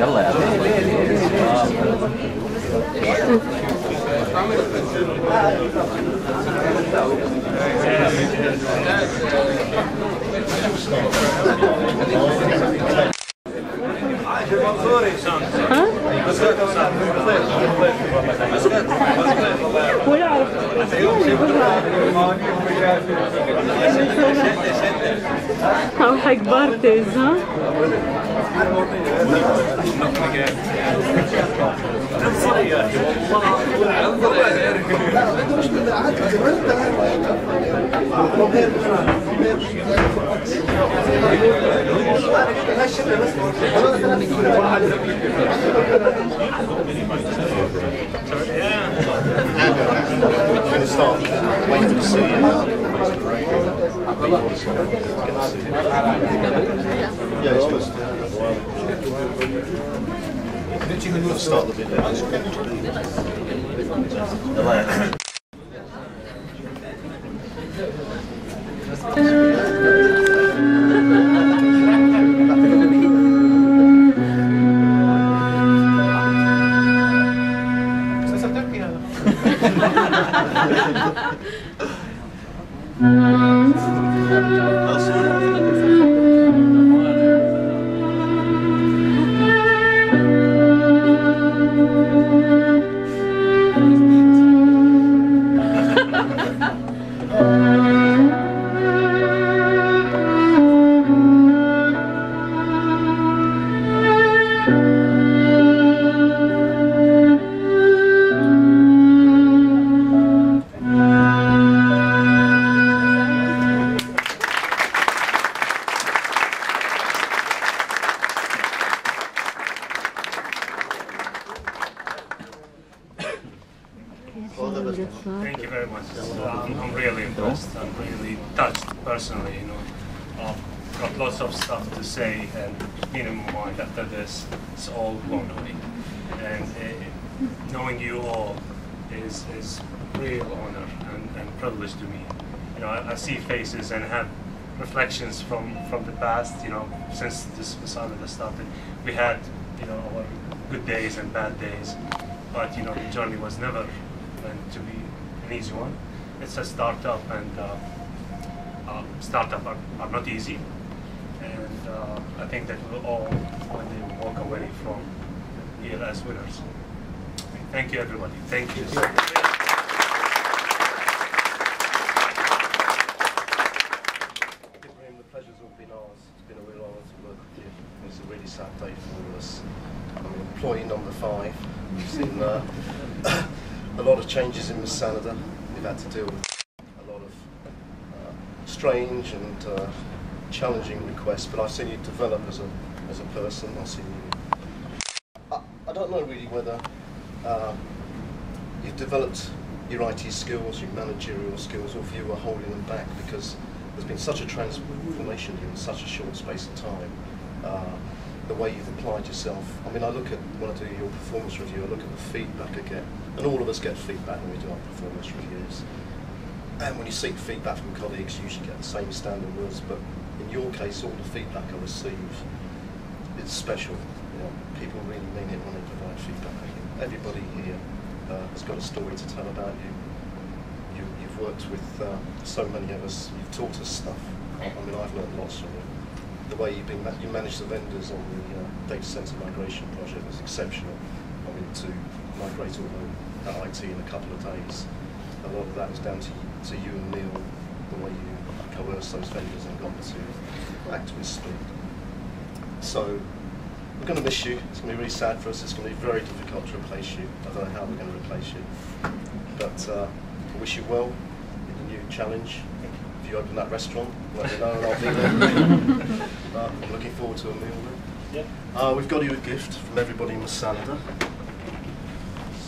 يلا يا ولا اعرف او حق بارتيز ها Start waiting to see you. Yeah, it's supposed to start the video. Thank you very much. I'm really impressed. I'm really touched personally. You know, I've got lots of stuff to say, and being in my mind after this, it's all blown away. And knowing you all is real honor and privilege to me. You know, I see faces and have reflections from the past. You know, since this Masada started, we had, you know, our good days and bad days, but you know, the journey was never meant to be an easy one. It's a startup, and startup are not easy, and I think that we'll all one day walk away from here as winners. Thank you, everybody. Thank you. Ibrahim, the pleasure's all been ours. It's been a real honour to work with you. It's a really sad day for all of us. I'm employee number 5. We've seen a lot of changes in Masada. We've had to deal with a lot of strange and challenging requests, but I've seen you develop as a person. I've seen you. I don't know really whether you've developed your IT skills, your managerial skills, or if you were holding them back, because there's been such a transformation here in such a short space of time. The way you've applied yourself. I mean, I look at, when I do your performance review, I look at the feedback I get, and all of us get feedback when we do our performance reviews. And when you seek feedback from colleagues, you usually get the same standard words, but in your case, all the feedback I receive, it's special. You know, people really mean it when they provide feedback. I think everybody here has got a story to tell about you. You've worked with so many of us, you've taught us stuff. I mean, I've learned lots from you. The way you managed the vendors on the data center migration project was exceptional. I mean, to migrate all the IT in a couple of days, a lot of that was down to you and Neil, the way you coerced those vendors and got them to act with speed. So we're going to miss you. It's going to be really sad for us. It's going to be very difficult to replace you. I don't know how we're going to replace you, but I wish you well in the new challenge. If you open that restaurant, let me know and I'll be there. I'm looking forward to a meal then. Yeah. We've got you a gift from everybody in Masanda.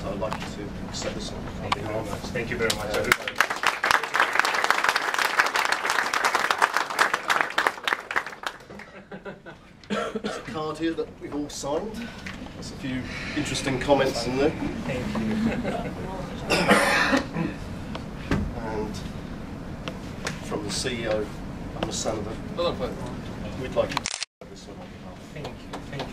So I'd like you to accept this on behalf. Thank you very much, everybody. There's a card here that we've all signed. There's a few interesting comments in there. Thank you. And from the CEO, I'm the son of a... We'd like you to have this one on behalf. Thank you. Thank you.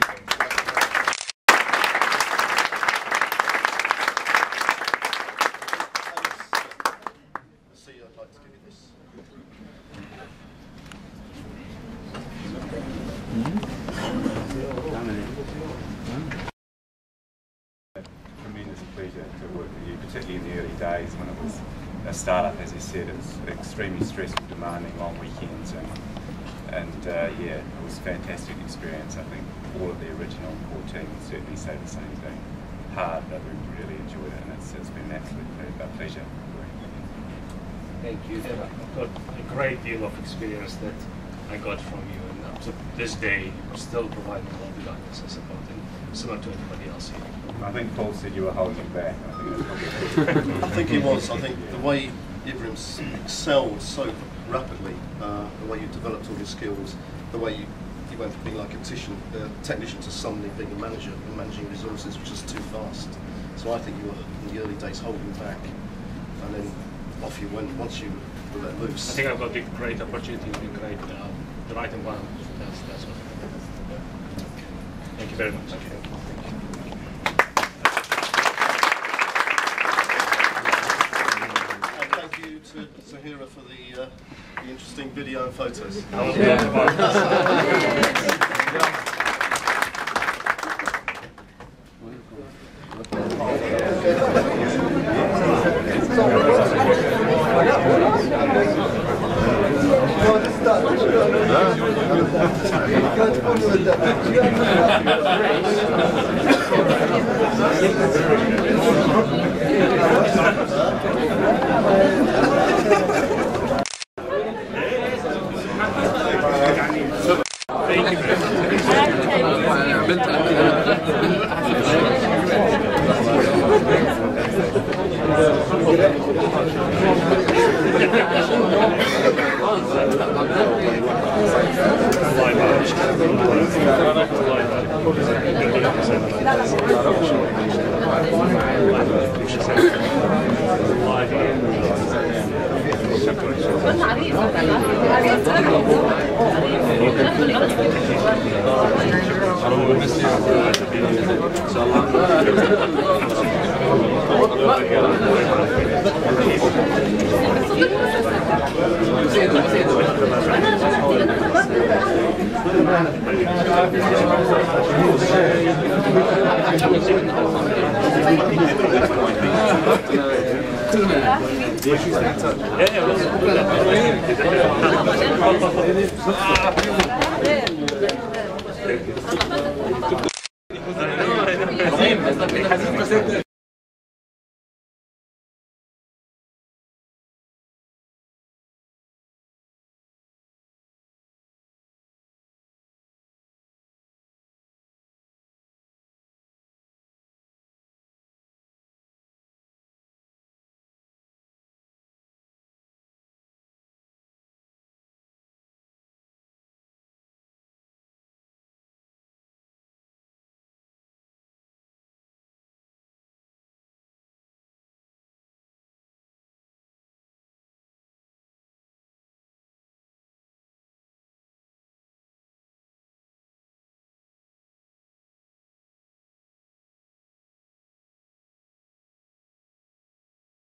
The CEO, I'd like to give you this. Tremendous pleasure to work with you, particularly in the early days when it was a startup. As you said, it was extremely stressful, demanding, long weekends, and yeah, it was a fantastic experience. I think all of the original core team would certainly say the same thing. Hard, but we really enjoyed it, and it's been an absolute pleasure working with you. Thank you. I've got a great deal of experience that I got from you, and up to this day, you're still providing a lot of guidance and support, and similar to anybody else here. I think Paul said you were holding back. I think that's probably I think he was. I think the way Ibrahim excelled so rapidly, the way you developed all your skills, the way you went from being like a technician to suddenly being a manager and managing resources was just too fast. So I think you were in the early days holding back, and then off you went once you were let loose. I think I've got the great opportunity to create the right environment. That's what. Thank you very much. Okay. To Zahira for the interesting video and photos. Yeah.